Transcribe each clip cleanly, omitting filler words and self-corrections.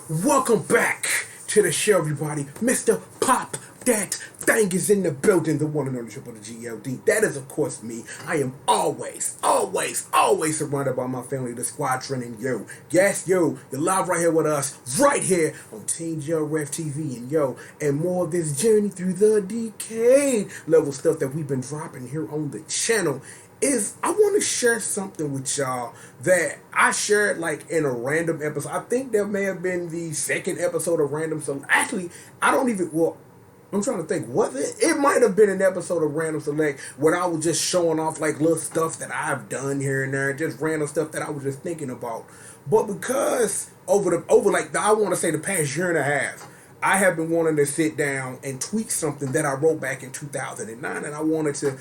Welcome back to the show, everybody. Mr. Pop, that thing is in the building, the one and only triple the G.O.D. That is, of course, me. I am always surrounded by my family, the squadron, and yo. Yes, yo, you're live right here with us, right here on Team Joe Ref TV, and more of this journey through the decade level stuff that we've been dropping here on the channel. I want to share something with y'all that I shared like in a random episode. I think that may have been the second episode of Random Select. Actually, I don't even, well, I'm trying to think, was it? It might have been an episode of Random Select where I was just showing off like little stuff that I've done here and there, just random stuff that I was just thinking about. But because I want to say the past year and a half, I have been wanting to sit down and tweak something that I wrote back in 2009, and I wanted to,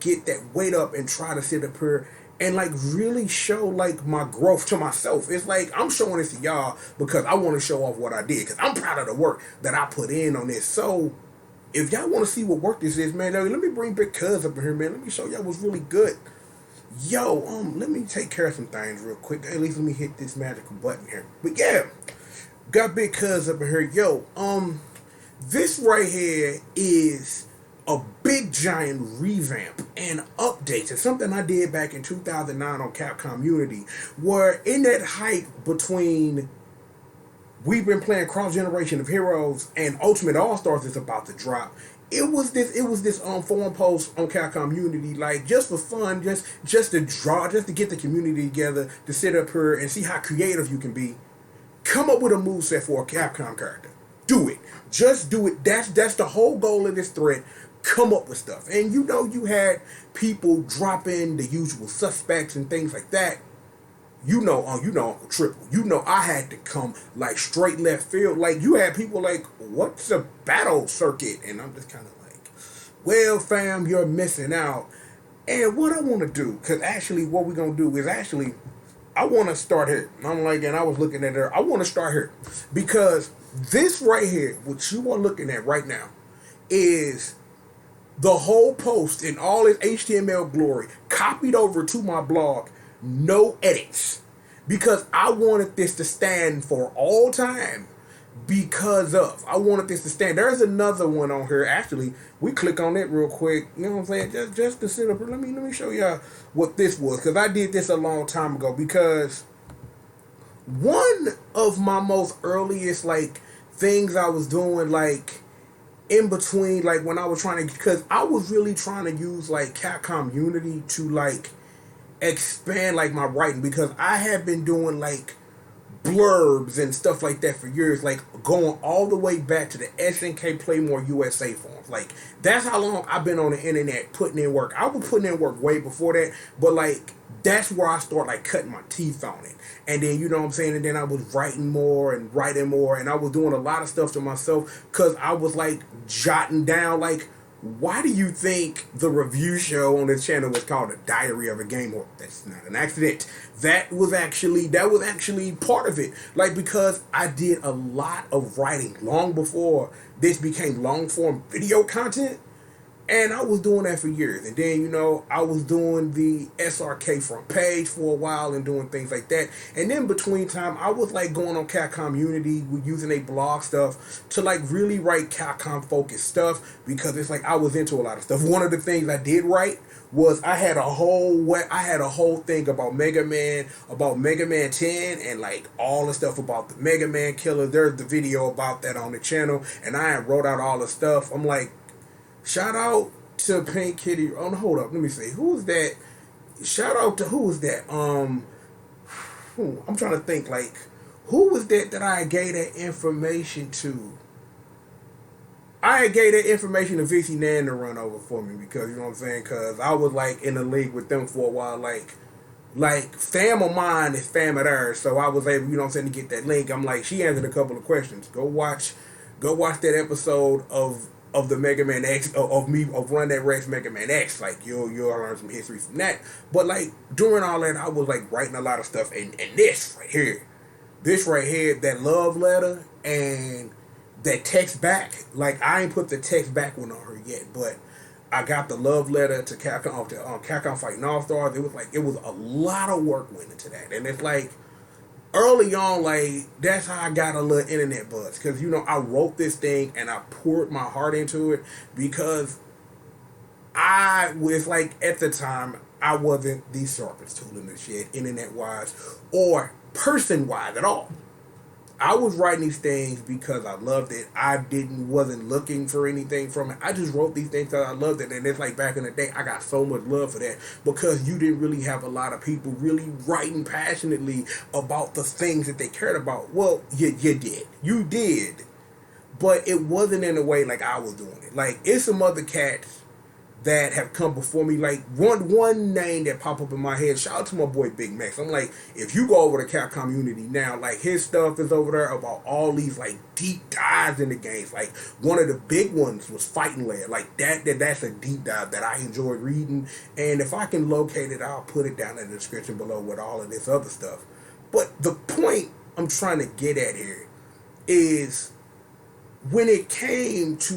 get that weight up and try to sit up here and like really show like my growth to myself. It's like I'm showing this to y'all because I want to show off what I did because I'm proud of the work that I put in on this. So if y'all want to see what work this is, man, let me bring Big Cuz up in here, man. Let me show y'all what's really good. Yo, let me take care of some things real quick. At least let me hit this magical button here. But yeah. Got Big Cuz up in here. Yo, this right here is a big giant revamp and update to something I did back in 2009 on Capcom Unity, where in that hype between we've been playing Cross Generation of Heroes and Ultimate All-Stars is about to drop. It was this forum post on Capcom Unity, like just for fun, just to get the community together to sit up here and see how creative you can be. Come up with a moveset for a Capcom character. Do it. Just do it. That's the whole goal of this thread. Come up with stuff. And you had people drop in the usual suspects and things like that. Uncle Triple. I had to come like straight left field. Like you had people like, what's a battle circuit? And I'm just kind of like, well, fam, you're missing out. And what I want to do, because actually what we're going to do is actually, I want to start here. And I was looking at her. I want to start here because this right here, what you are looking at right now, is the whole post in all its HTML glory, copied over to my blog, no edits, because I wanted this to stand for all time. I wanted this to stand. There's another one on here. Actually, we click on it real quick. You know what I'm saying? Just to sit up. Let me show y'all what this was, because I did this a long time ago. Because one of my most earliest like things I was doing like in between, like when I was trying to, because I was really trying to use like Capcom Unity to like expand like my writing, because I had been doing like blurbs and stuff like that for years, like going all the way back to the SNK Playmore USA forums. Like that's how long I've been on the internet putting in work. I was putting in work way before that, but like that's where I started like cutting my teeth on it. And then and then I was writing more, and I was doing a lot of stuff to myself because I was like jotting down like, why do you think the review show on this channel was called A Diary of a Game Whore? That's not an accident. That was actually part of it. Like, because I did a lot of writing long before this became long form video content. And I was doing that for years. And then, I was doing the SRK front page for a while and doing things like that. And then between time, I was like going on Capcom Unity with using a blog stuff to like really write Capcom focused stuff, because it's like I was into a lot of stuff. One of the things I did write was I had a whole thing about Mega Man 10, and like all the stuff about the Mega Man killer. There's the video about that on the channel, and I wrote out all the stuff. I'm like, shout out to Pink Kitty. Oh, no, hold up. Let me see. Who is that? Shout out to who is that? I'm trying to think. Like, who was that I gave that information to? I gave that information to Vixie Nan to run over for me, because you know what I'm saying. Because I was like in the league with them for a while. Like fam of mine is fam of theirs. So I was able, to get that link. I'm like, she answered a couple of questions. Go watch that episode of the Mega Man X, of Run That Rex Mega Man X. Like you'll learn some history from that. But like during all that, I was like writing a lot of stuff, and this right here, that love letter and that text back. Like I ain't put the text back one on her yet, but I got the love letter to Capcom Fighting All Stars. It was a lot of work went into that, and it's like early on, like that's how I got a little internet buzz because I wrote this thing and I poured my heart into it because I was like at the time I wasn't the sharpest tool in the shed, internet wise or person wise at all. I was writing these things because I loved it. I wasn't looking for anything from it. I just wrote these things because I loved it. And it's like back in the day, I got so much love for that because you didn't really have a lot of people really writing passionately about the things that they cared about. Well, you did. You did. But it wasn't in a way like I was doing it. Like, it's some other cats that have come before me. Like one name that pop up in my head. Shout out to my boy Big Max. I'm like, if you go over to Capcom Unity now, like his stuff is over there about all these like deep dives in the games. Like one of the big ones was Fighting Lair. Like that's a deep dive that I enjoyed reading. And if I can locate it, I'll put it down in the description below with all of this other stuff. But the point I'm trying to get at here is when it came to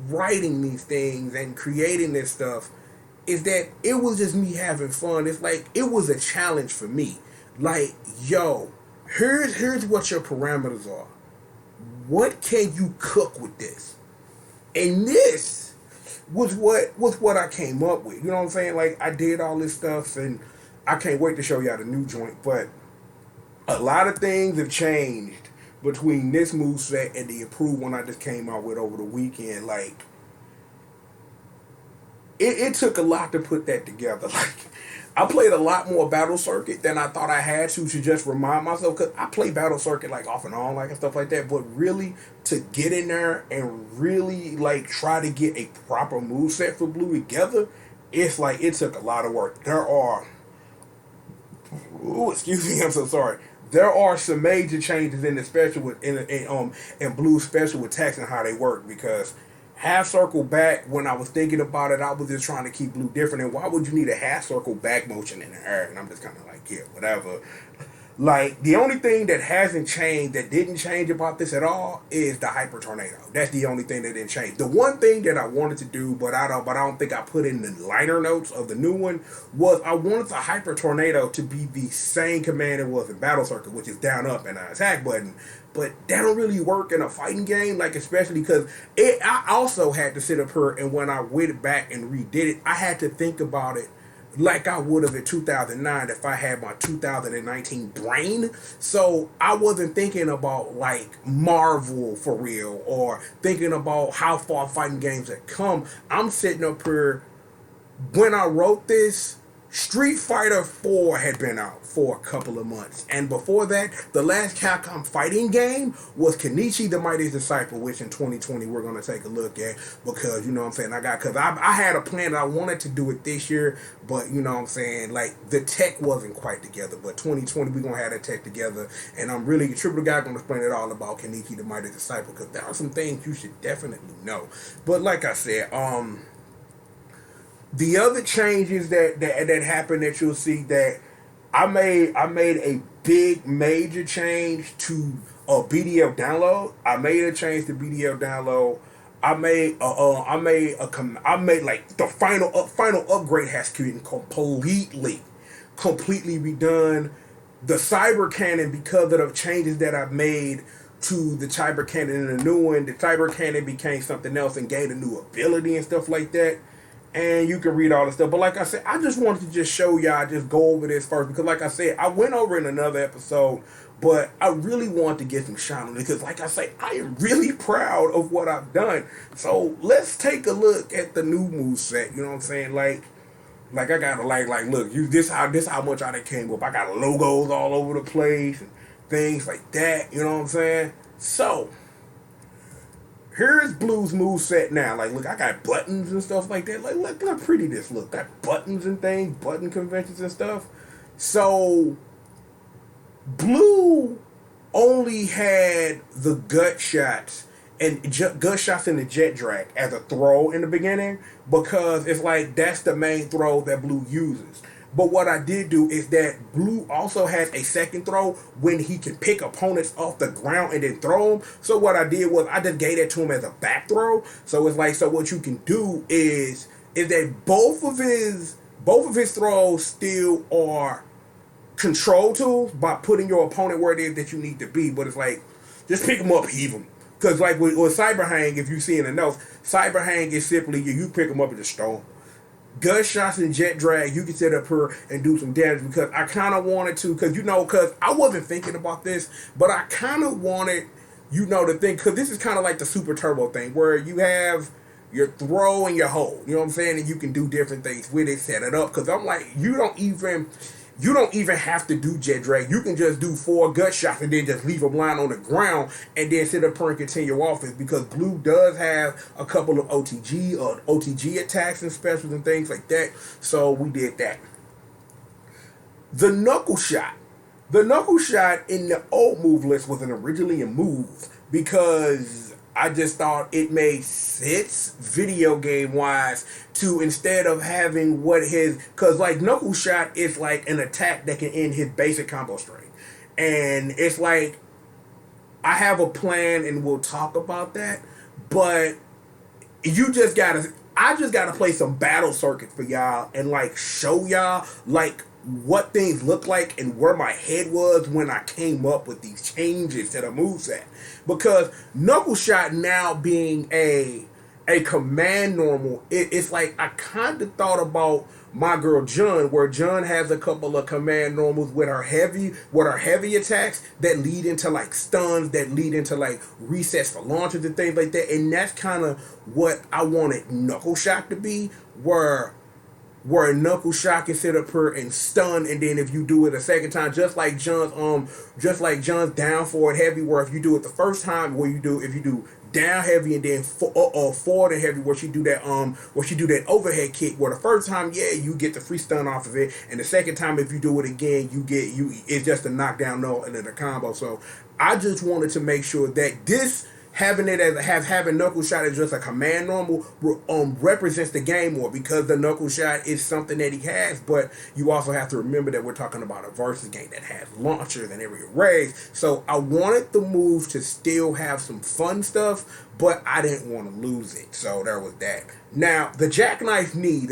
writing these things and creating this stuff, is that it was just me having fun. It's like it was a challenge for me. Like, yo, here's what your parameters are. What can you cook with this? And this was what I came up with. You know what I'm saying? Like I did all this stuff and I can't wait to show y'all the new joint, but a lot of things have changed between this moveset and the improved one I just came out with over the weekend. Like, it took a lot to put that together. Like, I played a lot more Battle Circuit than I thought I had to just remind myself, because I play Battle Circuit like off and on, like and stuff like that, but really to get in there and really like try to get a proper moveset for Blue together, it's like it took a lot of work. Excuse me, I'm so sorry. There are some major changes in the special with in Blue special attacks and how they work, because half circle back, when I was thinking about it, I was just trying to keep Blue different. And why would you need a half circle back motion in the air? And I'm just kind of like, yeah, whatever. Like, the only thing that hasn't changed, that didn't change about this at all, is the Hyper Tornado. That's the only thing that didn't change. The one thing that I wanted to do, but I don't think I put in the liner notes of the new one, was I wanted the Hyper Tornado to be the same command it was in Battle Circuit, which is down, up, and an attack button. But that don't really work in a fighting game, like especially because I also had to sit up here, and when I went back and redid it, I had to think about it like I would have in 2009 if I had my 2019 brain. So I wasn't thinking about like Marvel for real, or thinking about how far fighting games had come. I'm sitting up here, when I wrote this, Street Fighter 4 had been out for a couple of months. And before that, the last Capcom fighting game was Kenichi the Mighty Disciple, which in 2020 we're going to take a look at, because, you know what I'm saying, I had a plan that I wanted to do it this year, but, you know what I'm saying, like, the tech wasn't quite together. But 2020, we're going to have the tech together, and I'm really, Triple Guy going to explain it all about Kenichi the Mighty Disciple, because there are some things you should definitely know. But like I said, the other changes that happened that you'll see, that I made a big major change to BDL download. I made a change to BDL download. I made like the final upgrade has been completely redone. The cyber cannon, because of the changes that I've made to the cyber cannon in the new one, the cyber cannon became something else and gained a new ability and stuff like that. And you can read all the stuff. But like I said, I just wanted to just show y'all, just go over this first. Because like I said, I went over in another episode, but I really want to get some shine on it. Because like I say, I am really proud of what I've done. So let's take a look at the new moveset. You know what I'm saying? Like I got to like look, this how much I done came up. I got logos all over the place and things like that. You know what I'm saying? So here's Blue's moveset now. Like, look, I got buttons and stuff like that. Like, look how pretty this look. Got buttons and things, button conventions and stuff. So, Blue only had the gut shots and the jet drag as a throw in the beginning, because it's like that's the main throw that Blue uses. But what I did do is that Blue also has a second throw when he can pick opponents off the ground and then throw them. So what I did was I just gave that to him as a back throw. So it's like, so what you can do is that both of his throws still are control tools by putting your opponent where it is that you need to be, but it's like, just pick them up, heave them. Because like with Cyber Hang, if you see in the notes, Cyber Hang is simply you pick them up and just throw them. Gunshots and jet drag, you can sit up here and do some damage, because I kind of wanted to, because I wasn't thinking about this, but I kind of wanted, to think, because this is kind of like the Super Turbo thing, where you have your throw and your hold, you know what I'm saying, and you can do different things with it, set it up, because I'm like, you don't even have to do jet drag. You can just do 4 gut shots and then just leave them lying on the ground and then sit up and continue offense, because Blue does have a couple of OTG attacks and specials and things like that. So we did that. The knuckle shot. The knuckle shot in the old move list wasn't originally a move, because I just thought it made sense video game wise to, instead of having because like knuckle shot is like an attack that can end his basic combo string. And it's like, I have a plan and we'll talk about that, but I just gotta play some battle circuits for y'all and like show y'all like what things look like and where my head was when I came up with these changes to the moveset. Because knuckle shot now being a command normal, it's like I kind of thought about my girl Jun, where Jun has a couple of command normals with her heavy attacks that lead into like stuns, that lead into like resets for launches and things like that. And that's kind of what I wanted knuckle shot to be, where knuckle shot can sit up here and stun, and then if you do it a second time, just like John's down forward heavy, where if you do it the first time, if you do down heavy and then forward and heavy, where she do that overhead kick, where the first time, you get the free stun off of it, and the second time if you do it again, it's just a knockdown no and then a combo. So I just wanted to make sure that this, having knuckle shot as just a command normal represents the game more, because the knuckle shot is something that he has, but you also have to remember that we're talking about a versus game that has launchers and every arrays. So I wanted the move to still have some fun stuff, but I didn't want to lose it. So there was that. Now, the jackknife knee,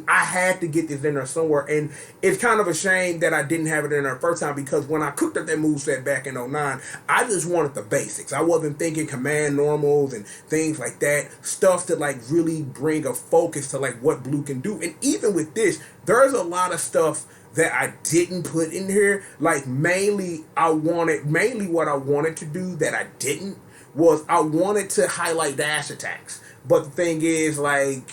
I had to get this in there somewhere, and it's kind of a shame that I didn't have it in there first time, because when I cooked up that moveset back in 09, I just wanted the basics. I wasn't thinking command normals and things like that, stuff to like really bring a focus to like what Blue can do. And even with this, there's a lot of stuff that I didn't put in here. Like mainly what I wanted to do that I didn't was I wanted to highlight dash attacks. But the thing is, like,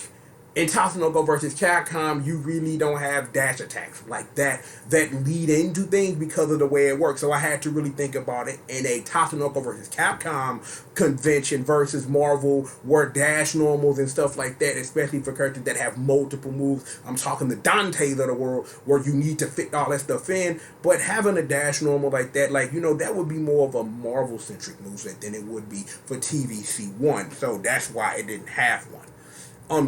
in Tatsunoko versus Capcom, you really don't have dash attacks like that lead into things because of the way it works. So I had to really think about it in a Tatsunoko versus Capcom convention versus Marvel, where dash normals and stuff like that, especially for characters that have multiple moves. I'm talking the Dantes of the world, where you need to fit all that stuff in. But having a dash normal like that, that would be more of a Marvel-centric moveset than it would be for TVC1. So that's why it didn't have one.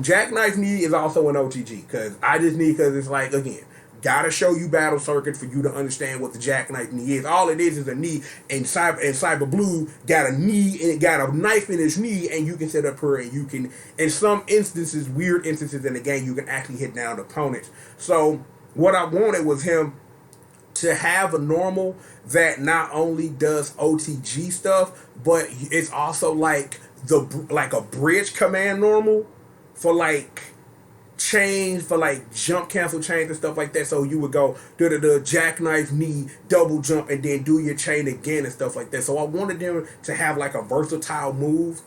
Jackknife knee is also an OTG, because it's like, again, gotta show you battle circuit for you to understand what the jackknife knee is. All it is a knee, and Cyber Blue got a knee, and it got a knife in his knee, and you can sit up here and you can, in some instances, weird instances in the game, you can actually hit down opponents. So what I wanted was him to have a normal that not only does OTG stuff, but it's also like a bridge command normal for like chains, for like jump cancel chains and stuff like that. So you would go the jackknife knee, double jump, and then do your chain again and stuff like that. So I wanted them to have like a versatile move.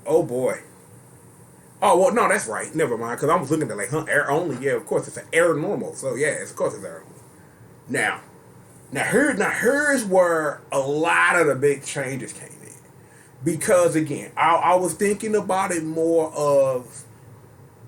Oh boy. Oh well, no, that's right. Never mind, because I was looking at like air only. Yeah, of course it's an air normal. So yeah, of course it's air only. Now here's where a lot of the big changes came in. Because again, I was thinking about it more of,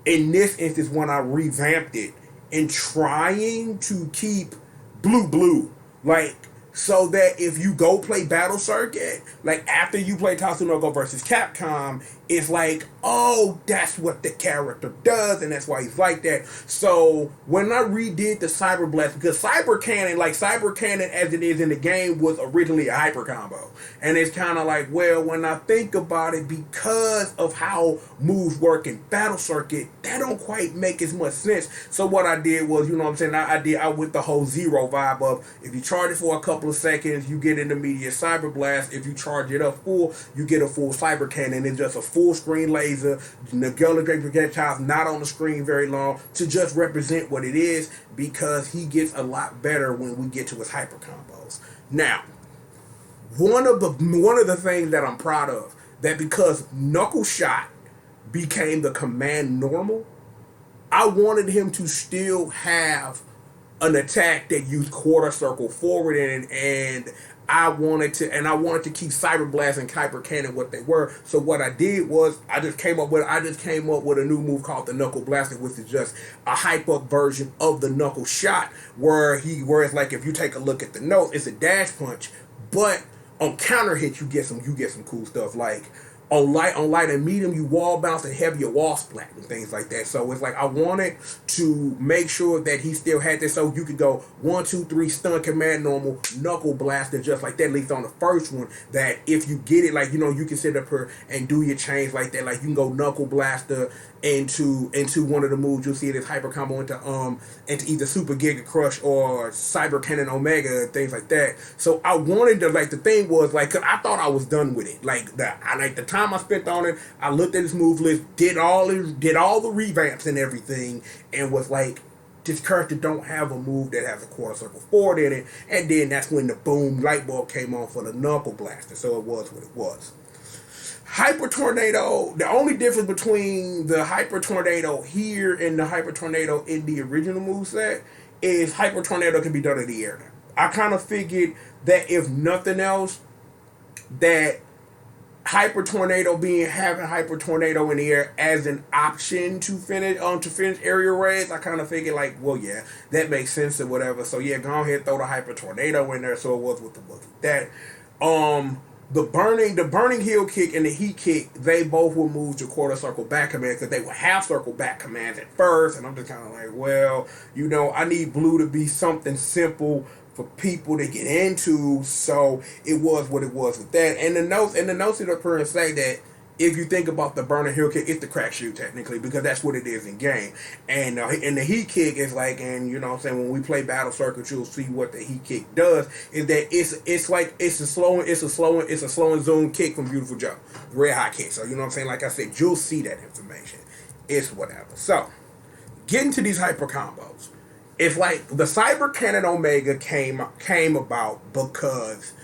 in this instance, when I revamped it, and trying to keep blue, like so that if you go play Battle Circuit, like after you play Tatsunoko versus Capcom, it's like, oh, that's what the character does, and that's why he's like that. So when I redid the Cyber Blast, because Cyber Cannon, like Cyber Cannon as it is in the game, was originally a hyper combo, and it's kind of like, well, when I think about it, because of how moves work in Battle Circuit, that don't quite make as much sense. So what I did was, you know what I'm saying, I went the whole zero vibe of, if you charge it for a couple of seconds, you get an immediate Cyber Blast. If you charge it up full, you get a full Cyber Cannon. It's just a full screen laser, Nagella Great projectiles not on the screen very long, to just represent what it is, because he gets a lot better when we get to his hyper combos. Now, one of the things that I'm proud of, that because Knuckle Shot became the command normal, I wanted him to still have an attack that used quarter circle forward in it, and I wanted to keep Cyber Blast and Hyper Cannon what they were. So what I did was I just came up with a new move called the Knuckle Blaster, which is just a hype up version of the Knuckle Shot, where it's like, if you take a look at the note, it's a dash punch, but on counter hits you get some cool stuff, like on light and medium, you wall bounce, and heavy, you wall splat and things like that. So it's like, I wanted to make sure that he still had this, so you could go 1, 2, 3, stun, command normal, Knuckle Blaster, just like that. At least on the first one, that if you get it, like, you know, you can sit up here and do your chains like that. Like, you can go Knuckle Blaster into one of the moves. You'll see it as hyper combo into either Super Giga Crush or Cyber Cannon Omega, things like that. So I wanted to, like, the thing was, like, 'cause I thought I was done with it. Like the time I spent on it, I looked at his move list, did all the revamps and everything, and was like, this character don't have a move that has a quarter circle forward in it. And then that's when the boom light bulb came on for the Knuckle Blaster. So it was what it was. Hyper Tornado, the only difference between the Hyper Tornado here and the Hyper Tornado in the original moveset is Hyper Tornado can be done in the air. I kind of figured that if nothing else, that Hyper Tornado having Hyper Tornado in the air as an option to finish area raids, I kind of figured, like, well, yeah, that makes sense or whatever. So yeah, go ahead, throw the Hyper Tornado in there. So it was what the book that. The burning heel kick and the heat kick, they both will move to quarter circle back command, because they were half circle back commands at first, and I'm just kind of like, well, you know, I need blue to be something simple for people to get into, so it was what it was with that. And the notes sit up here and say that if you think about the burner heel kick, it's the crack shoot technically, because that's what it is in game. And the heat kick is like, and you know what I'm saying, when we play Battle Circuit, you'll see what the heat kick does, is that it's a slow and zoom kick from Beautiful Joe, red hot kick. So you know what I'm saying, like I said, you'll see that information. It's whatever. So getting to these hyper combos, it's like the Cyber Cannon Omega came about because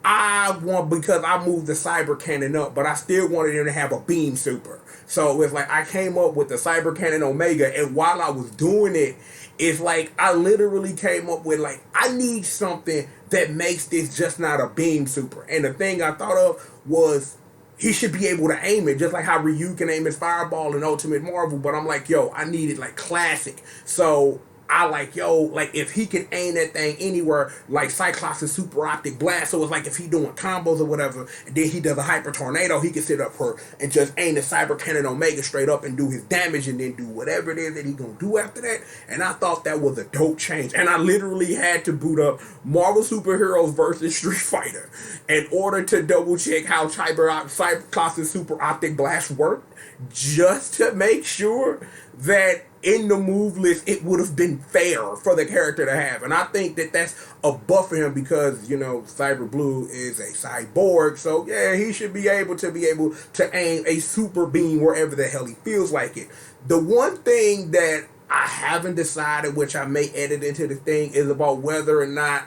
I moved the Cyber Cannon up, but I still wanted him to have a beam super. So it's like I came up with the Cyber Cannon Omega, and while I was doing it, it's like I literally came up with, like, I need something that makes this just not a beam super. And the thing I thought of was, he should be able to aim it, just like how Ryu can aim his fireball in Ultimate Marvel. But I'm like, yo, I need it like classic. So I like, yo, like, if he can aim that thing anywhere, like Cyclops' Super Optic Blast, so it's like if he doing combos or whatever, and then he does a Hyper Tornado, he can sit up here and just aim the Cyber Cannon Omega straight up and do his damage, and then do whatever it is that he gonna do after that. And I thought that was a dope change. And I literally had to boot up Marvel Superheroes versus Street Fighter in order to double check how Cyclops' Super Optic Blast worked, just to make sure that in the move list it would have been fair for the character to have. And I think that that's a buff for him, because, you know, Cyber Blue is a cyborg, so yeah, he should be able to aim a super beam wherever the hell he feels like it. The one thing that I haven't decided, which I may edit into the thing, is about whether or not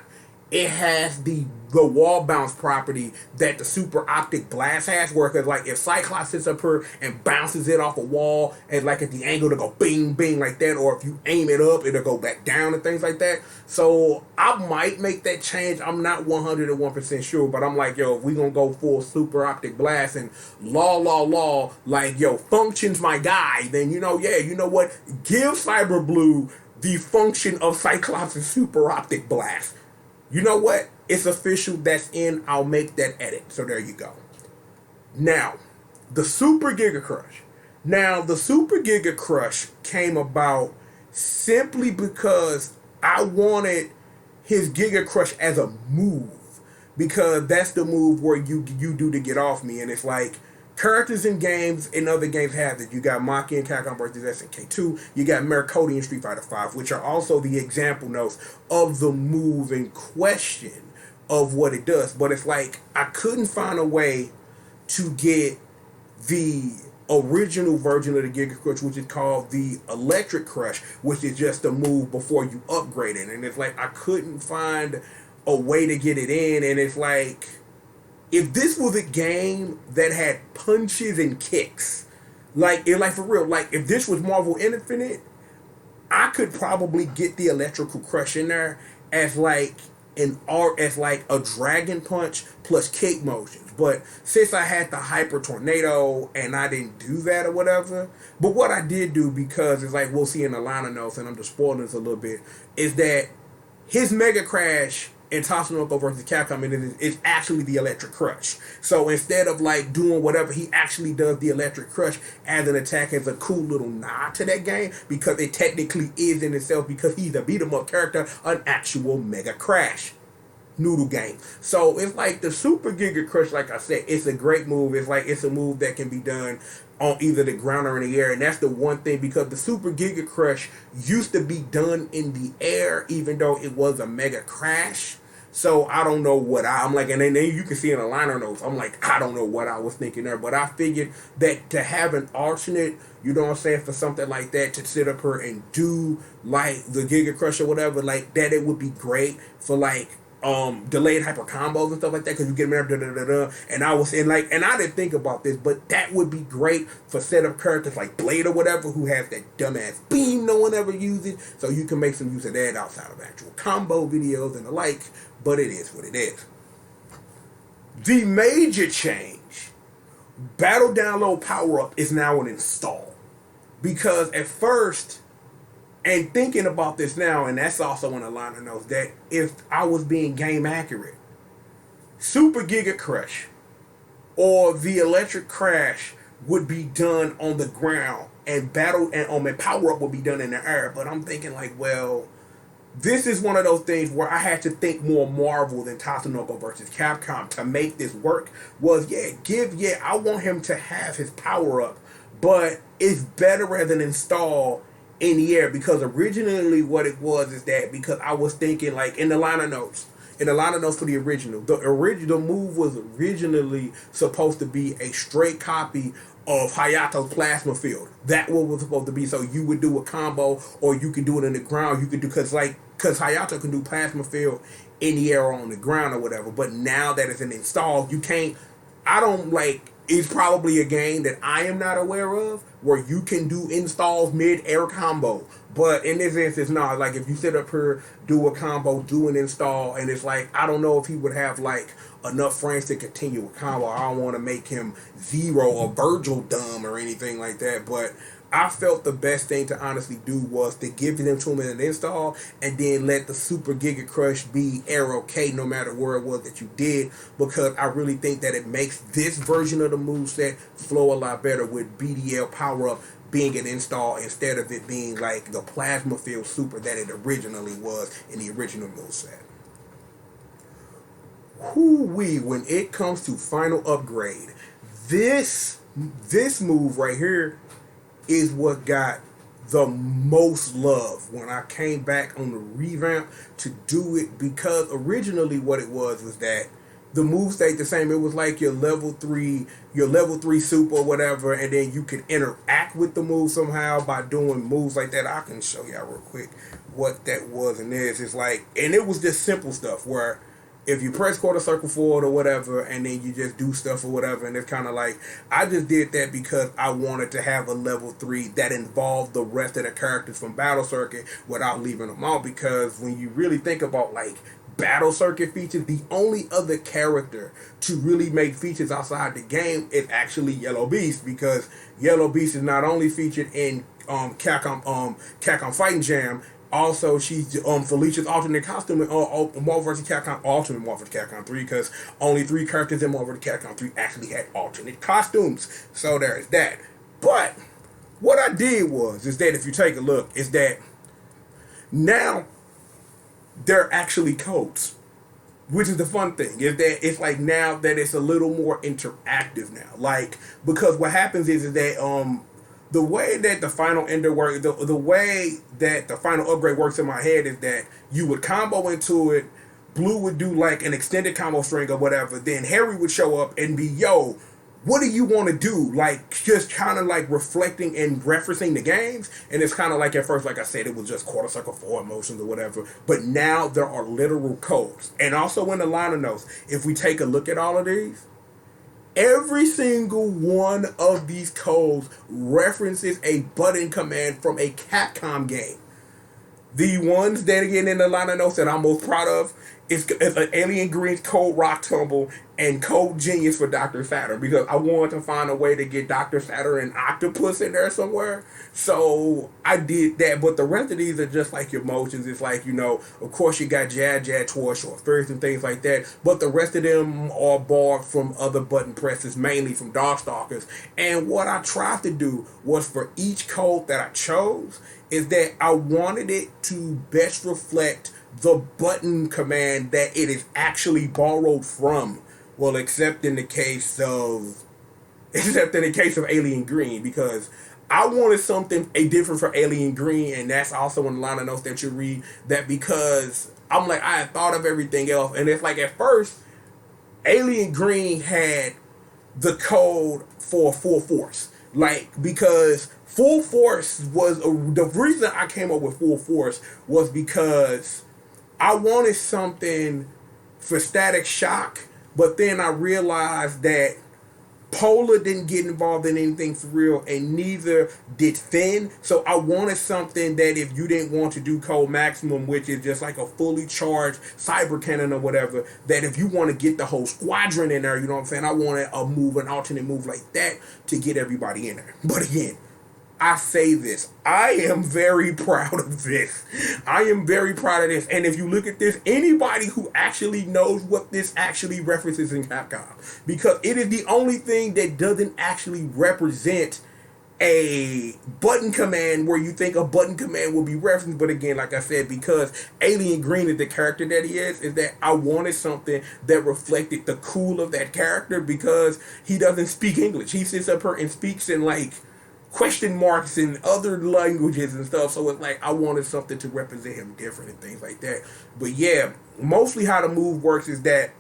it has the wall bounce property that the Super Optic Blast has, where, cause like if Cyclops sits up here and bounces it off a wall and like at the angle to go bing bing like that, or if you aim it up it'll go back down and things like that. So I might make that change. I'm not 101% sure, but I'm like, yo, if we gonna go full Super Optic Blast and law, like, yo, function's my guy, then you know, yeah, you know what, give Cyber Blue the function of Cyclops' Super Optic Blast. You know what? It's official. That's in. I'll make that edit. So there you go. Now, the Super Giga Crush. Now, the Super Giga Crush came about simply because I wanted his Giga Crush as a move. Because that's the move where you do to get off me. And it's like characters in games and other games have it. You got Maki and Capcom versus SNK2. You got Mercody and Street Fighter V, which are also the example notes of the move in question of what it does. But it's like I couldn't find a way to get the original version of the Giga Crush, which is called the Electric Crush, which is just a move before you upgrade it. And it's like I couldn't find a way to get it in. And it's like, if this was a game that had punches and kicks, like for real, like if this was Marvel Infinite, I could probably get the Electrical Crush in there as like as like a Dragon Punch plus kick motions. But since I had the Hyper Tornado and I didn't do that or whatever, but what I did do, because it's like we'll see in the liner notes, and I'm just spoiling this a little bit, is that his Mega Crash in Tatsunoko versus Capcom is actually the Electric Crush. So instead of like doing whatever, he actually does the Electric Crush as an attack, as a cool little nod to that game, because it technically is in itself, because he's a beat 'em up character, an actual Mega Crash noodle game. So it's like the Super Giga Crush, like I said, it's a great move. It's like it's a move that can be done on either the ground or in the air, and that's the one thing, because the Super Giga Crush used to be done in the air, even though it was a Mega Crash. So I don't know what I'm like, and then you can see in the liner notes, I'm like, I don't know what I was thinking there, but I figured that to have an alternate, you know what I'm saying, for something like that, to sit up here and do like the Giga Crush or whatever, like that, it would be great for like delayed hyper combos and stuff like that, because you get them there, and I was in like, and I didn't think about this, but that would be great for setup characters like Blade or whatever, who has that dumbass beam no one ever uses, so you can make some use of that outside of actual combo videos and the like. But it is what it is. The major change, battle download power up is now an install, because at first, and thinking about this now, and that's also in the liner notes, that if I was being game accurate, Super Giga Crush or the Electric Crash would be done on the ground, and battle and power up would be done in the air. But I'm thinking like, well, this is one of those things where I had to think more Marvel than Tatsunoko versus Capcom to make this work. I want him to have his power up, but it's better as an install in the air, because originally what it was is that, because I was thinking like in the liner notes for the original move was originally supposed to be a straight copy of Hayato's plasma field. That what was supposed to be. So you would do a combo, or you could do it in the ground. You could do, because Hayato can do plasma field in the air or on the ground or whatever. But now that it's an install, you can't. I don't like. It's probably a game that I am not aware of where you can do installs mid-air combo. But in this instance, no. Like if you sit up here, do a combo, do an install, and it's like, I don't know if he would have like enough frames to continue a combo. I don't want to make him Zero or Virgil dumb or anything like that. But I felt the best thing to honestly do was to give them to him in an install, and then let the Super Giga Crush be air okay no matter where it was that you did, because I really think that it makes this version of the moveset flow a lot better with BDL power up being an install instead of it being like the plasma field super that it originally was in the original moveset. Whoo-wee, when it comes to final upgrade, this move right here is what got the most love when I came back on the revamp to do it, because originally what it was that the move stayed the same. It was like your level 3 super or whatever, and then you could interact with the move somehow by doing moves like that. I can show y'all real quick what that was and is. It's like, and it was just simple stuff where if you press quarter circle forward or whatever, and then you just do stuff or whatever, and it's kind of like, I just did that because I wanted to have a level 3 that involved the rest of the characters from Battle Circuit without leaving them out, because when you really think about like Battle Circuit features, the only other character to really make features outside the game is actually Yellow Beast, because Yellow Beast is not only featured in Capcom Fighting Jam, Also, she's Felicia's alternate costume in Marvel vs. Capcom Ultimate Marvel vs. Capcom 3, because only 3 characters in Marvel vs. Capcom 3 actually had alternate costumes. So there's that. But what I did is that if you take a look, is that now they're actually codes. Which is the fun thing, is that it's like now that it's a little more interactive now. Like, because what happens is that the way that the final ender works, the way that the final upgrade works in my head is that you would combo into it, Blue would do like an extended combo string or whatever, then Harry would show up and be, yo, what do you want to do? Like, just kind of like reflecting and referencing the games. And it's kind of like, at first, like I said, it was just quarter circle 4 emotions or whatever. But now there are literal codes. And also in the liner notes, if we take a look at all of these, every single one of these codes references a button command from a Capcom game. The ones that again in the liner notes that I'm most proud of is an Alien Green's Code Rock Tumble and Code Genius for Dr. Saturn, because I wanted to find a way to get Dr. Saturn and Octopus in there somewhere. So I did that, but the rest of these are just like your motions. It's like, you know, of course you got Jad, Toy, Short Fairies and things like that, but the rest of them are borrowed from other button presses, mainly from Darkstalkers. And what I tried to do was, for each code that I chose, is that I wanted it to best reflect the button command that it is actually borrowed from. Well, except in the case of Alien Green, because I wanted something different for Alien Green, and that's also in the line of notes that you read, that because I'm like, I had thought of everything else, and it's like at first, Alien Green had the code for Full Force. Like, because Full Force was, the reason I came up with Full Force was because I wanted something for Static Shock, but then I realized that Polar didn't get involved in anything for real, and neither did Finn. So I wanted something that if you didn't want to do Code Maximum, which is just like a fully charged cyber cannon or whatever, that if you want to get the whole squadron in there, you know what I'm saying, I wanted an alternate move like that to get everybody in there. But again, I say this, I am very proud of this. I am very proud of this. And if you look at this, anybody who actually knows what this actually references in Capcom, because it is the only thing that doesn't actually represent a button command where you think a button command will be referenced. But again, like I said, because Alien Green is the character that he is that I wanted something that reflected the cool of that character, because he doesn't speak English. He sits up here and speaks in like question marks in other languages and stuff. So it's like I wanted something to represent him different and things like that. But yeah, mostly how the move works is that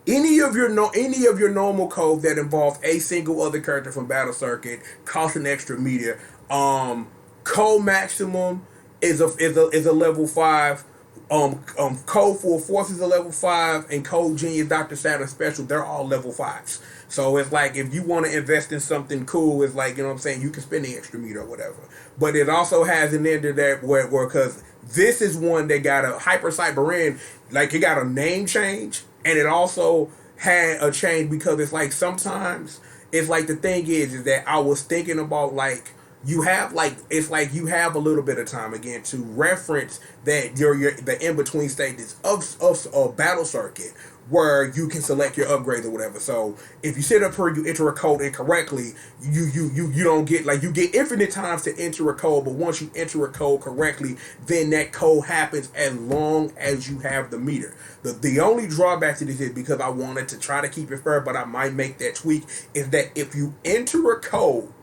any of your normal code that involves a single other character from Battle Circuit costs an extra meter. Code Maximum is a level 5. Code Full Force is a level 5, and Code Genius Dr. Saturn Special, they're all level 5s. So it's like if you want to invest in something cool, it's like, you know what I'm saying, you can spend the extra meter or whatever. But it also has an end to that where because this is one that got a Hyper Cyber, like it got a name change, and it also had a change because it's like sometimes it's like the thing is that I was thinking about like you have like it's like you have a little bit of time again to reference that your the in between stages of Battle Circuit where you can select your upgrades or whatever. So if you sit up here, you enter a code incorrectly, you don't get like you get infinite times to enter a code, but once you enter a code correctly, then that code happens as long as you have the meter. The only drawback to this is because I wanted to try to keep it fair, but I might make that tweak, is that if you enter a code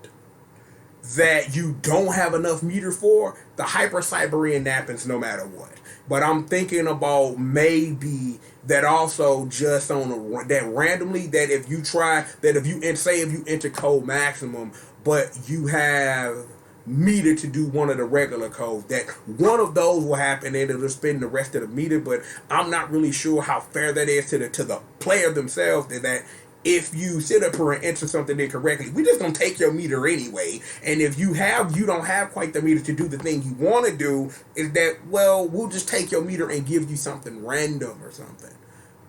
that you don't have enough meter for, the Hyper Cyberian happens no matter what. But I'm thinking about maybe that also just on that randomly, that if you try, that if you say if you enter Code Maximum, but you have meter to do one of the regular codes, that one of those will happen and it'll spend the rest of the meter. But I'm not really sure how fair that is to the player themselves, that if you sit up here and enter something incorrectly, we're just gonna take your meter anyway. And if you don't have quite the meter to do the thing you want to do, is that, well, we'll just take your meter and give you something random or something.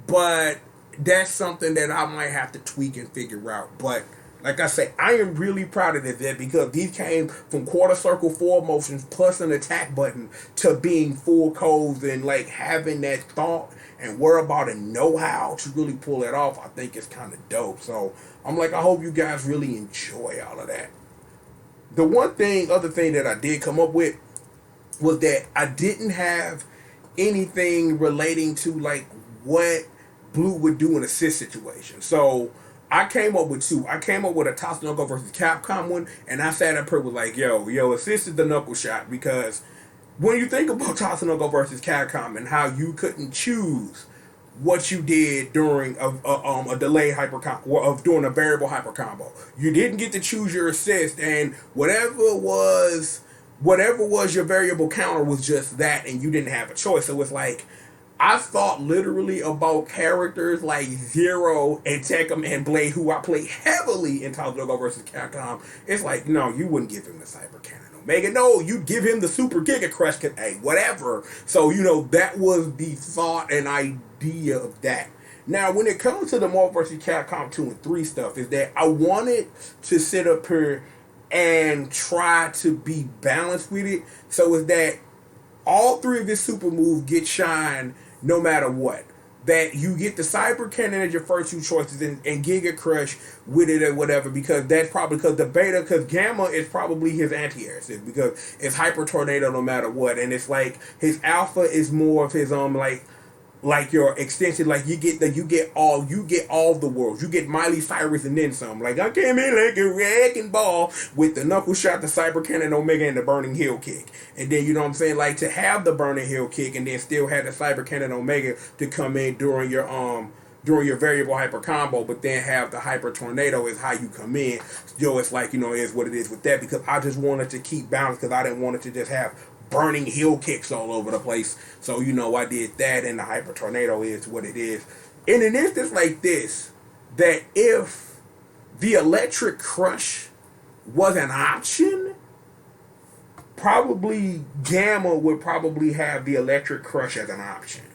But that's something that I might have to tweak and figure out. But Like I say, I am really proud of this because these came from quarter circle four motions plus an attack button to being full codes and like having that thought and whereabout and know how to really pull it off. I think it's kind of dope. So I'm like, I hope you guys really enjoy all of that. The other thing that I did come up with was that I didn't have anything relating to like what Blue would do in a assist situation. So I came up with two. I came up with a Tatsunoko versus Capcom one, and I sat up here with like, yo, assist is the knuckle shot because when you think about Tatsunoko versus Capcom and how you couldn't choose what you did during a delayed hyper combo of doing a variable hyper combo, you didn't get to choose your assist, and whatever was your variable counter was just that, and you didn't have a choice. So it's like I thought literally about characters like Zero and Tekken and Blade, who I play heavily in Tatsunoko versus Capcom. It's like, no, you wouldn't give him the Cyber Cannon Omega. No, you'd give him the Super Giga Crush. Hey, whatever. So, that was the thought and idea of that. Now, when it comes to the Marvel vs. Capcom 2 and 3 stuff, is that I wanted to sit up here and try to be balanced with it. So it's that all three of his super moves get shine no matter what. That you get the Cyber Cannon as your first two choices and Giga Crush with it or whatever, because that's probably because the beta, because Gamma is probably his anti-air assist because it's Hyper Tornado no matter what, and it's like his Alpha is more of his like your extension, like you get all the worlds. You get Miley Cyrus and then some. Like I came in like a wrecking ball with the knuckle shot, the Cyber Cannon Omega, and the Burning Hill kick. And then you know what I'm saying, like to have the Burning Hill kick and then still have the Cyber Cannon Omega to come in during your variable hyper combo, but then have the Hyper Tornado is how you come in. It's like, is what it is with that, because I just wanted to keep balance because I didn't want it to just have burning hill kicks all over the place. So, I did that, and the Hyper Tornado is what it is. In an instance like this, that if the Electric Crush was an option, probably Gamma would probably have the Electric Crush as an option.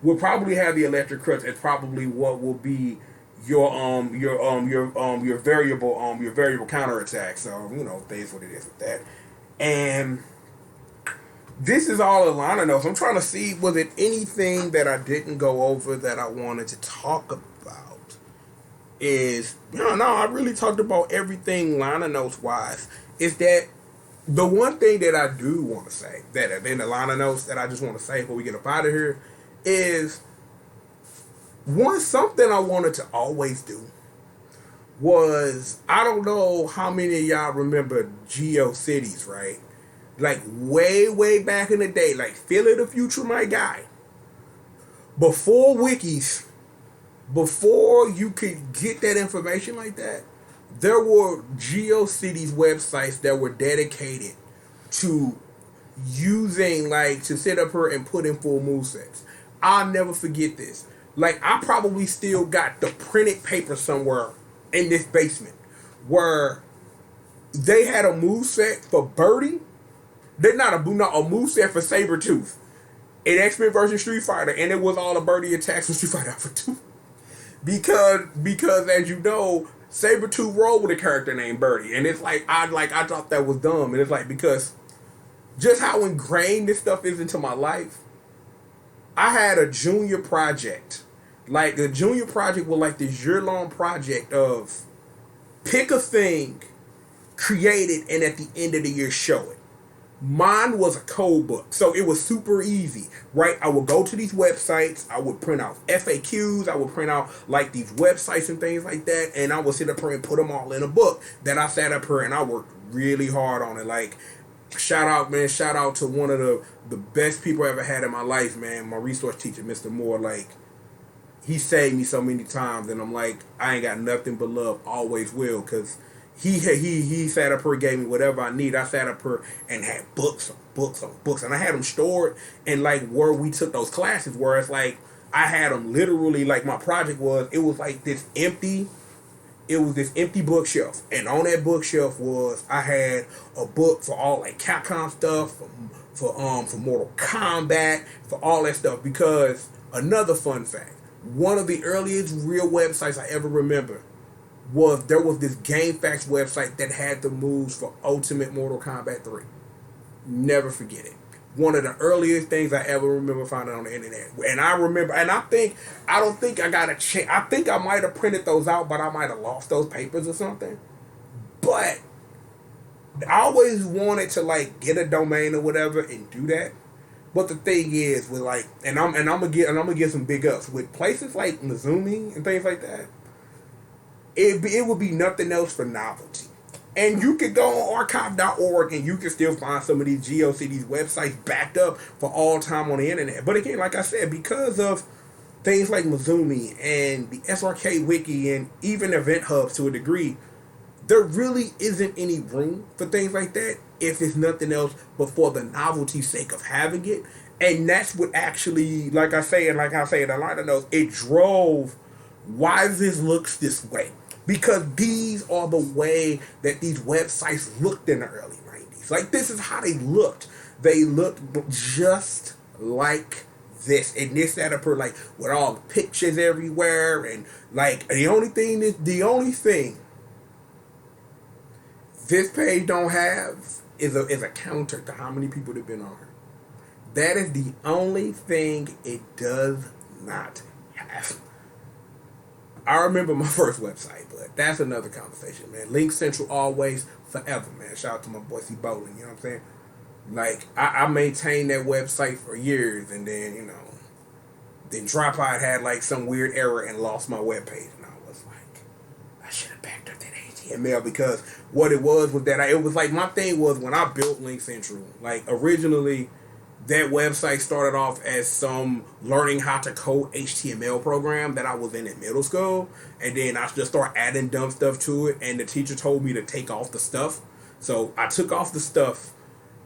Would probably have the Electric Crush as probably what will be your variable counterattack. So, that's what it is with that. And this is all Alana knows. I'm trying to see, was it anything that I didn't go over that I wanted to talk about? I really talked about everything Lana Notes wise. Is that the one thing that I do want to say, that in the Lana Notes that I just want to say before we get up out of here, is something I wanted to always do was, I don't know how many of y'all remember Geo Cities, right? Like way back in the day, like Philly the Future, my guy. Before wikis, before you could get that information like that, there were GeoCities websites that were dedicated to using, like, to sit up here and put in full movesets. I'll never forget this. Like, I probably still got the printed paper somewhere in this basement where they had a moveset for Birdie. They're not a moveset for Sabretooth in X-Men vs. Street Fighter, and it was all the Birdie attacks from Street Fighter Alpha 2. Because as you know, Sabretooth rolled with a character named Birdie, and it's like I thought that was dumb, and it's like, because just how ingrained this stuff is into my life. I had a junior project. Like, the junior project was like this year-long project of pick a thing, create it, and at the end of the year show it. Mine was a code book, so it was super easy, right? I would go to these websites, I would print out FAQs, I would print out like these websites and things like that, and I would sit up here and put them all in a book. Then I sat up here and I worked really hard on it. Like, shout out to one of the best people I ever had in my life, man, my resource teacher, Mr. Moore. Like, he saved me so many times, and I'm like, I ain't got nothing but love, always will, because he sat up here, gave me whatever I need. I sat up here and had books on books on books, and I had them stored in like where we took those classes, where it's like I had them literally, like my project was, it was like this empty bookshelf, and on that bookshelf was, I had a book for all like Capcom stuff, for Mortal Kombat, for all that stuff. Because another fun fact, one of the earliest real websites I ever remember there was this GameFAQs website that had the moves for Ultimate Mortal Kombat 3. Never forget it. One of the earliest things I ever remember finding on the internet. And I remember, and I don't think I got a chance. I think I might have printed those out, but I might have lost those papers or something. But I always wanted to like get a domain or whatever and do that. But the thing is, with like, and I'm gonna get some big ups with places like Mizumi and things like that. It would be nothing else for novelty. And you could go on archive.org and you can still find some of these GOCD's websites backed up for all time on the internet. But again, like I said, because of things like Mizumi and the SRK Wiki and even Event Hubs to a degree, there really isn't any room for things like that if it's nothing else but for the novelty's sake of having it. And that's what actually, like I say in the liner notes, it drove why this looks this way. Because these are the way that these websites looked in the early 90s. Like, this is how they looked. They looked just like this. And this, that, up, like, with all the pictures everywhere. And, like, the only thing this page don't have is a counter to how many people have been on her. That is the only thing it does not have. I remember my first website, but that's another conversation, man. Link Central always, forever, man. Shout out to my boy C. Bowling, you know what I'm saying? Like, I maintained that website for years, and then, then Dropod had, like, some weird error and lost my webpage, and I was like, I should have backed up that HTML, because what it was that it was like, my thing was when I built Link Central, like, originally, that website started off as some learning how to code HTML program that I was in middle school. And then I just started adding dumb stuff to it. And the teacher told me to take off the stuff. So I took off the stuff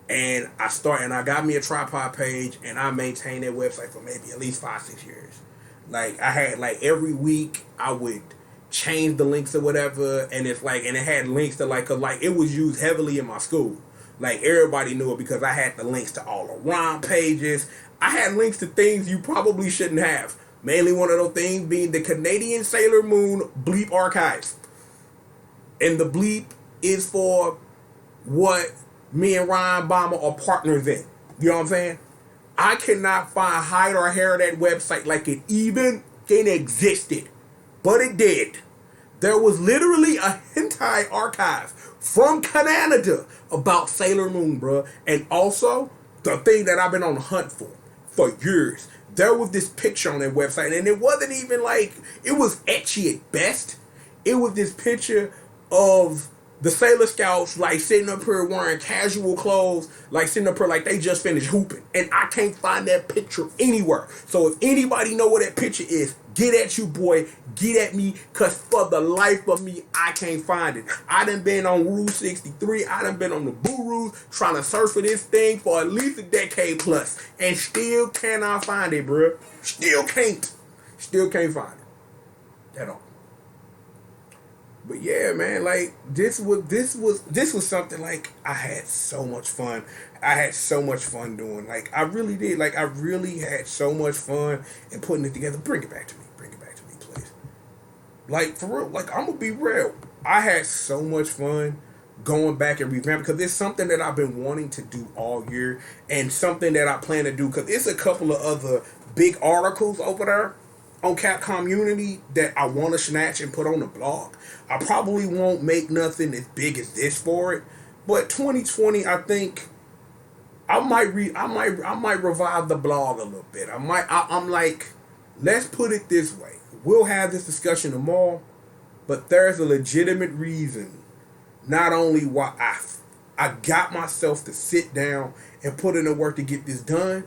and I got me a tripod page and I maintained that website for maybe at least 5-6 years. Like, I had, like, every week I would change the links or whatever. And it's like, and it had links to like, 'cause like it was used heavily in my school. Like, everybody knew it because I had the links to all the ROM pages. I had links to things you probably shouldn't have. Mainly one of those things being the Canadian Sailor Moon bleep archives. And the bleep is for what me and Ryan Bomber are partners in. You know what I'm saying? I cannot find hide or hair of that website like it even existed. But it did. There was literally a hentai archive from Canada about Sailor Moon, bruh. And also, the thing that I've been on the hunt for years. There was this picture on that website, and it wasn't even like, it was etchy at best. It was this picture of the Sailor Scouts, like, sitting up here wearing casual clothes, like, sitting up here like they just finished hooping. And I can't find that picture anywhere. So if anybody know what that picture is, get at you, boy. Get at me, because for the life of me, I can't find it. I done been on Rule 63. I done been on the Burus trying to search for this thing for at least a decade plus. And still cannot find it, bruh. Still can't. Still can't find it. At all. But yeah, man, like, this was something, like, I had so much fun. I had so much fun doing. Like, I really did. Like, I really had so much fun in putting it together. Bring it back to me. Bring it back to me, please. Like, for real. Like, I'm gonna be real. I had so much fun going back and revamping, because it's something that I've been wanting to do all year, and something that I plan to do, because it's a couple of other big articles over there on Capcom Unity that I want to snatch and put on the blog. I probably won't make nothing as big as this for it, but 2020, I think I might revive the blog a little bit. I'm like, let's put it this way. We'll have this discussion tomorrow, but there's a legitimate reason, not only why I got myself to sit down and put in the work to get this done,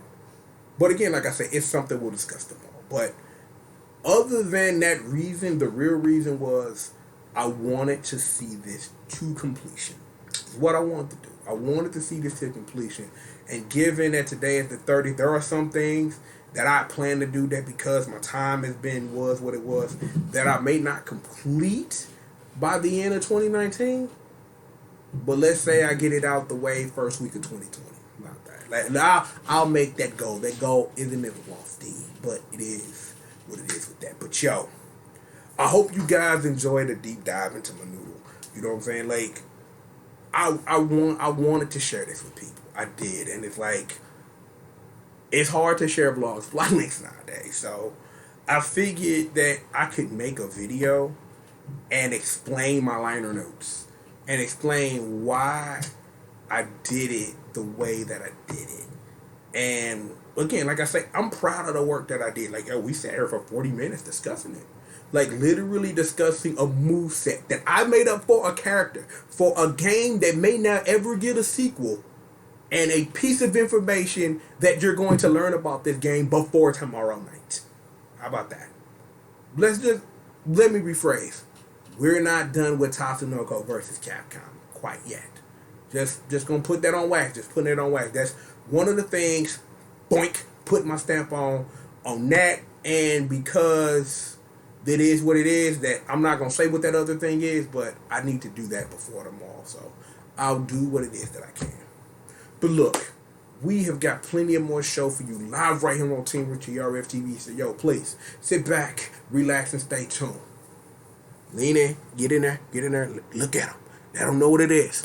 but again, like I said, it's something we'll discuss tomorrow. But other than that reason, the real reason was I wanted to see this to completion. It's what I wanted to do. I wanted to see this to completion. And given that today is the 30th, there are some things that I plan to do that, because my time was what it was, that I may not complete by the end of 2019. But let's say I get it out the way first week of 2020. About that. Like, I'll make that goal. That goal isn't as lofty, but it is what it is with that. But yo, I hope you guys enjoyed a deep dive into my noodle. You know what I'm saying? Like, I wanted to share this with people. I did, and it's like, it's hard to share vlogs like links nowadays. So I figured that I could make a video and explain my liner notes and explain why I did it the way that I did it. And again, like I say, I'm proud of the work that I did. Like, yo, we sat here for 40 minutes discussing it. Like, literally discussing a move set that I made up for a character, for a game that may not ever get a sequel, and a piece of information that you're going to learn about this game before tomorrow night. How about that? Let me rephrase. We're not done with Tatsunoko versus Capcom quite yet. Just gonna put that on wax. Just putting it on wax. That's one of the things. Boink. Put my stamp on that. And because it is what it is, that I'm not gonna say what that other thing is, but I need to do that before tomorrow. So I'll do what it is that I can. But look, we have got plenty of more show for you live right here on Team Rich TRF TV. So yo, please sit back, relax, and stay tuned. Lean in, get in there, look at them. They don't know what it is.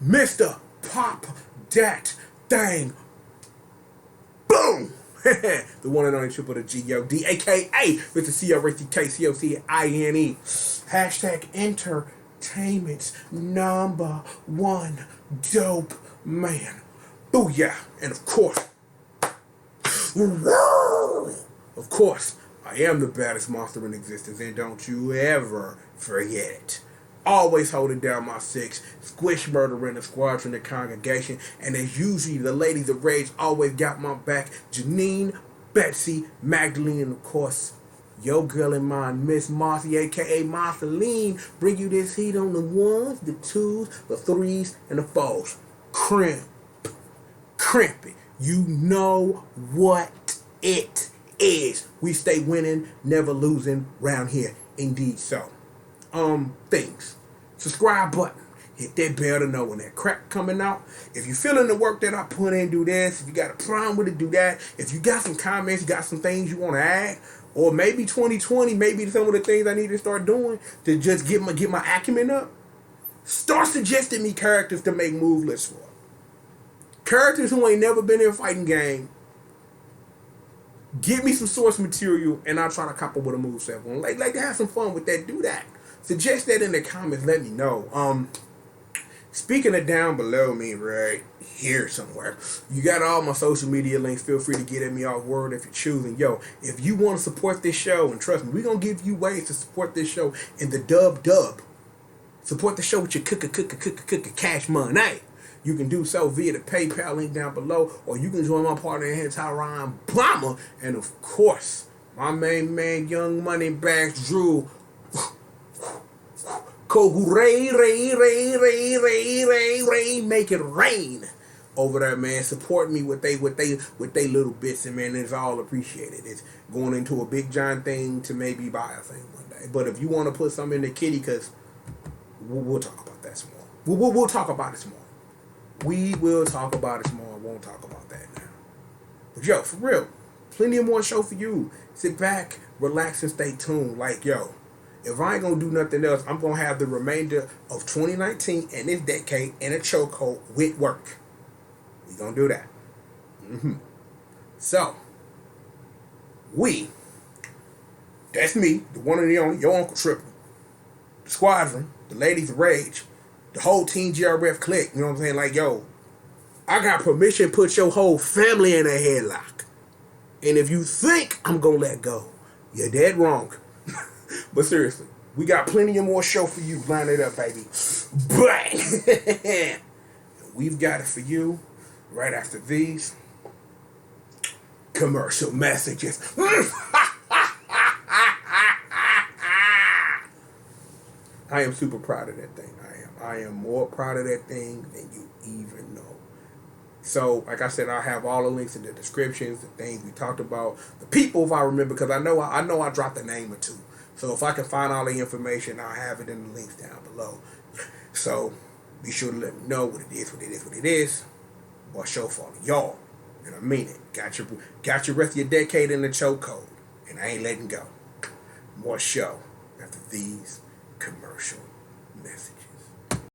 Mr. Pop Dat Thing. Boom! The one and only triple the G.O.D, a.k.a. Mr. CRACKCOCINE. Hashtag entertainment's #1 dope man. Booyah! And of course, I am the baddest monster in existence, and don't you ever forget it. Always holding down my 6, squish murdering the squadron, the congregation, and as usually the ladies of rage always got my back. Janine, Betsy, Magdalene, and of course, your girl in mine, Miss Marcy, aka Marceline, bring you this heat on the 1s, the 2s, the 3s, and the 4s. Crimp it. You know what it is. We stay winning, never losing round here. Indeed so. Things. Subscribe button. Hit that bell to know when that crap coming out. If you feeling the work that I put in, do this. If you got a problem with it, do that. If you got some comments, you got some things you want to add, or maybe 2020, maybe some of the things I need to start doing to just get my acumen up, start suggesting me characters to make move lists for. Characters who ain't never been in a fighting game. Give me some source material, and I'll try to couple with a moveset one. Like to have some fun with that. Do that. Suggest that in the comments. Let me know. Speaking of down below me, right here somewhere, you got all my social media links. Feel free to get at me off word if you're choosing. Yo, if you want to support this show, and trust me, we're gonna give you ways to support this show in the dub. Support the show with your cash money. You can do so via the PayPal link down below, or you can join my partner in here, Tyron Bomber, and of course, my main man, Young Money Bags Drew. Ray, make it rain over there, man. Support me with they little bits, and man, it's all appreciated. It's going into a big giant thing to maybe buy a thing one day. But if you want to put something in the kitty, because we'll talk about that some more. We'll talk about it some more. We will talk about it some more. I won't talk about that now. But yo, for real, plenty of more show for you. Sit back, relax, and stay tuned. Like, yo, if I ain't gonna do nothing else, I'm gonna have the remainder of 2019 and this decade in a chokehold with work. We gonna do that. So, that's me, the one and the only, your Uncle Triple, the Squadron, the Ladies of Rage, the whole Team GRF clique, you know what I'm saying? Like, yo, I got permission to put your whole family in a headlock. And if you think I'm gonna let go, you're dead wrong. But seriously, we got plenty of more show for you. Line it up, baby. Bang! We've got it for you right after these commercial messages. I am super proud of that thing. I am more proud of that thing than you even know. So, like I said, I'll have all the links in the descriptions, the things we talked about, the people, if I remember, because I know I dropped a name or two. So if I can find all the information, I'll have it in the links down below. So be sure to let me know what it is. Or show for all of y'all. And I mean it. Got your rest of your decade in the chokehold. And I ain't letting go. More show. after these commercial messages.